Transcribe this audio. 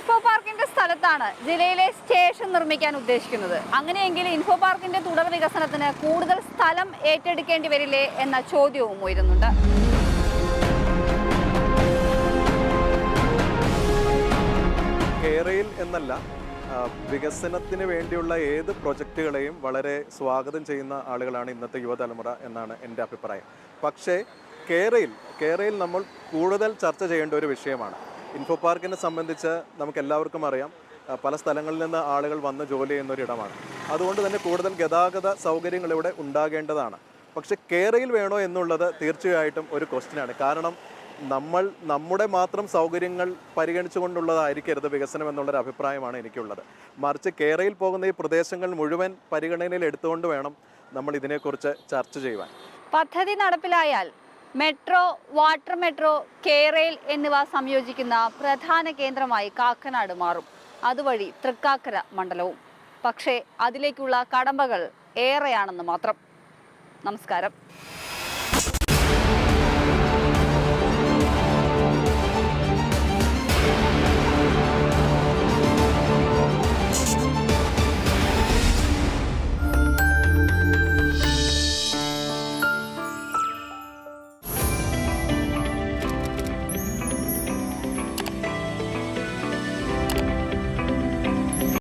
Info പാർക്കിന്റെ സ്ഥലത്താണ് ജില്ലയിലെ സ്റ്റേഷൻ നിർമ്മിക്കാൻ ഉദ്ദേശിക്കുന്നത്. അങ്ങനെയെങ്കിൽ ഇൻഫോ പാർക്കിന്റെ തുടർ വികസനത്തിന് കൂടുതൽ സ്ഥലം ഏറ്റെടുക്കേണ്ടി വരില്ലേ എന്ന ചോദ്യവും ഉയരുന്നുണ്ട്. കേരയിൽ എന്നല്ല, വികസനത്തിന് വേണ്ടിയുള്ള ഏത് പ്രൊജക്റ്റുകളെയും വളരെ സ്വാഗതം ചെയ്യുന്ന ആളുകളാണ് ഇന്നത്തെ യുവതലമുറ എന്നാണ് എൻ്റെ അഭിപ്രായം. പക്ഷേ കേരയിൽ നമ്മൾ കൂടുതൽ ചർച്ച ചെയ്യേണ്ട ഒരു വിഷയമാണ്. ഇൻഫോ പാർക്കിനെ സംബന്ധിച്ച് നമുക്ക് എല്ലാവർക്കും അറിയാം, പല സ്ഥലങ്ങളിൽ നിന്ന് ആളുകൾ വന്ന് ജോലി ചെയ്യുന്ന ഒരിടമാണ്. അതുകൊണ്ട് തന്നെ കൂടുതൽ ഗതാഗത സൗകര്യങ്ങൾ ഇവിടെ ഉണ്ടാകേണ്ടതാണ്. പക്ഷേ കേരയിൽ വേണോ എന്നുള്ളത് തീർച്ചയായിട്ടും ഒരു ക്വസ്റ്റ്യനാണ്. കാരണം നമ്മുടെ മാത്രം സൗകര്യങ്ങൾ പരിഗണിച്ചുകൊണ്ടുള്ളതായിരിക്കരുത് വികസനം എന്നുള്ളൊരു അഭിപ്രായമാണ് എനിക്കുള്ളത്. മറിച്ച് കേരയിൽ പോകുന്ന ഈ പ്രദേശങ്ങൾ മുഴുവൻ പരിഗണനയിൽ എടുത്തുകൊണ്ട് വേണം നമ്മൾ ഇതിനെക്കുറിച്ച് ചർച്ച ചെയ്യുവാൻ. പദ്ധതി നടപ്പിലായാൽ മെട്രോ, വാട്ടർ മെട്രോ, കേരയിൽ എന്നിവ സംയോജിക്കുന്ന പ്രധാന കേന്ദ്രമായി കാക്കനാട് മാറും. അതുവഴി തൃക്കാക്കര മണ്ഡലവും. പക്ഷേ അതിലേക്കുള്ള കടമ്പകൾ ഏറെയാണെന്ന് മാത്രം. നമസ്കാരം.